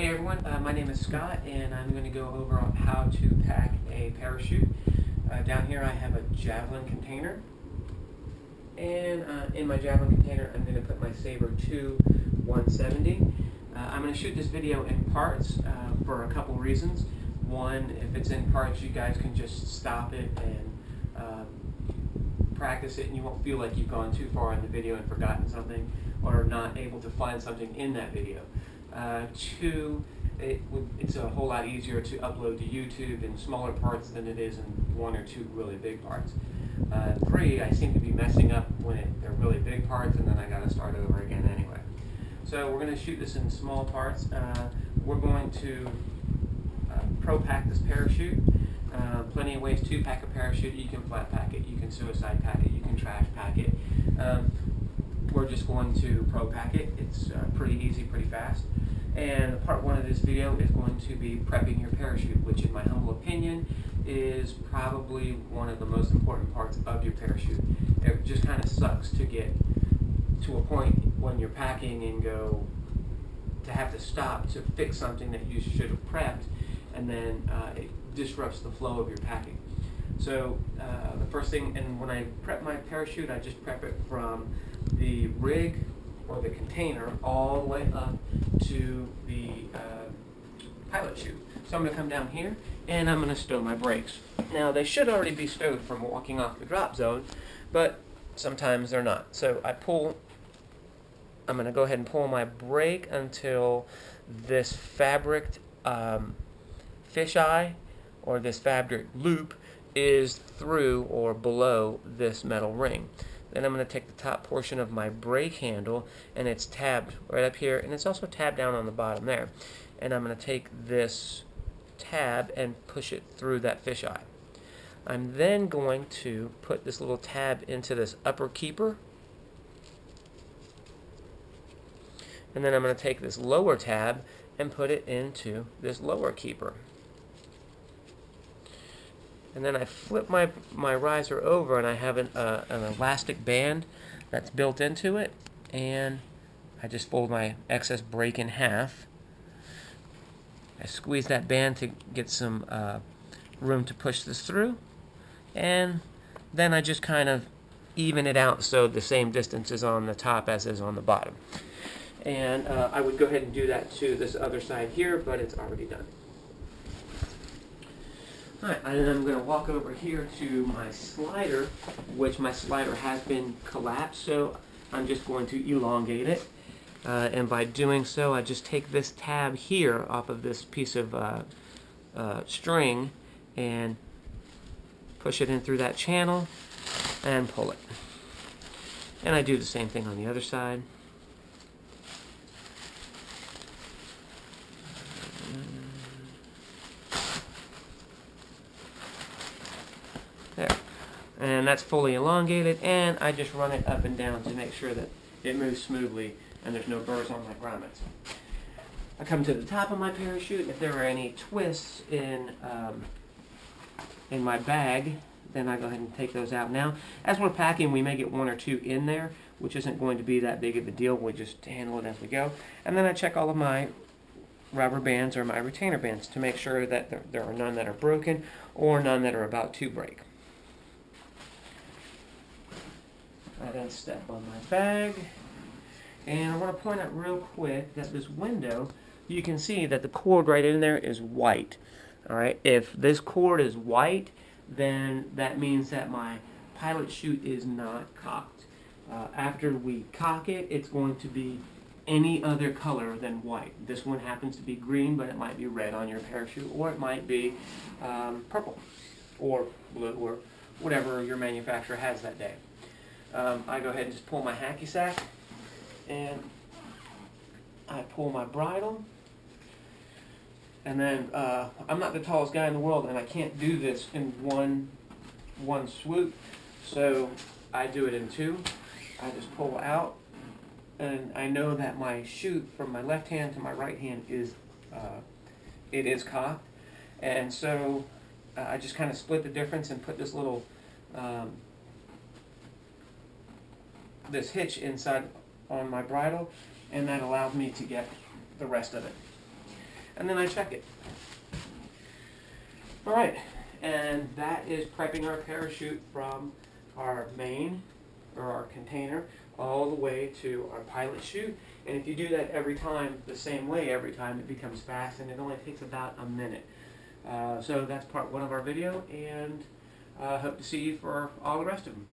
Hey everyone, my name is Scott and I'm going to go over on how to pack a parachute. Down here I have a Javelin container, and in my Javelin container I'm going to put my Sabre 2 170. I'm going to shoot this video in parts for a couple reasons. One, if it's in parts you guys can just stop it and practice it and you won't feel like you've gone too far in the video and forgotten something or not able to find something in that video. Two, it's a whole lot easier to upload to YouTube in smaller parts than it is in one or two really big parts. Three, I seem to be messing up when they're really big parts and then I got to start over again anyway. So we're going to shoot this in small parts. We're going to pro pack this parachute. Plenty of ways to pack a parachute. You can flat pack it, you can suicide pack it, you can trash pack it. We're just going to pro pack it. It's pretty easy, pretty fast. And part one of this video is going to be prepping your parachute, which in my humble opinion is probably one of the most important parts of your parachute. It just kind of sucks to get to a point when you're packing and go to have to stop to fix something that you should have prepped, and then it disrupts the flow of your packing. So the first thing, and when I prep my parachute, I just prep it from the rig or the container all the way up to the pilot chute. So I'm going to come down here and I'm going to stow my brakes. Now they should already be stowed from walking off the drop zone, but sometimes they're not. So I'm going to go ahead and pull my brake until this fabric fisheye or this fabric loop is through or below this metal ring. Then I'm going to take the top portion of my brake handle, and it's tabbed right up here, and it's also tabbed down on the bottom there. And I'm going to take this tab and push it through that fisheye. I'm then going to put this little tab into this upper keeper, and then I'm going to take this lower tab and put it into this lower keeper. And then I flip my riser over and I have an elastic band that's built into it, and I just fold my excess brake in half. I squeeze that band to get some room to push this through, and then I just kind of even it out so the same distance is on the top as is on the bottom. And I would go ahead and do that to this other side here, but it's already done. Alright, and then I'm going to walk over here to my slider, which my slider has been collapsed, so I'm just going to elongate it. And by doing so, I just take this tab here off of this piece of string and push it in through that channel and pull it. And I do the same thing on the other side. There. And that's fully elongated, and I just run it up and down to make sure that it moves smoothly and there's no burrs on my grommets. I come to the top of my parachute. If there are any twists in my bag, then I go ahead and take those out. Now, as we're packing, we may get one or two in there, which isn't going to be that big of a deal. We just handle it as we go. And then I check all of my rubber bands or my retainer bands to make sure that there are none that are broken or none that are about to break. I then step on my bag, and I want to point out real quick that this window, you can see that the cord right in there is white. Alright, if this cord is white, then that means that my pilot chute is not cocked. After we cock it, it's going to be any other color than white. This one happens to be green, but it might be red on your parachute, or it might be purple or blue or whatever your manufacturer has that day. I go ahead and just pull my hacky sack, and I pull my bridle, and then I'm not the tallest guy in the world, and I can't do this in one swoop, so I do it in two. I just pull out, and I know that my chute from my left hand to my right hand is cocked, and so I just kind of split the difference and put this little this hitch inside on my bridle, and that allowed me to get the rest of it. and then I check it. Alright, and that is prepping our parachute from our main, or our container, all the way to our pilot chute. And if you do that every time, the same way every time, it becomes fast, and it only takes about a minute. So that's part one of our video, and hope to see you for all the rest of them.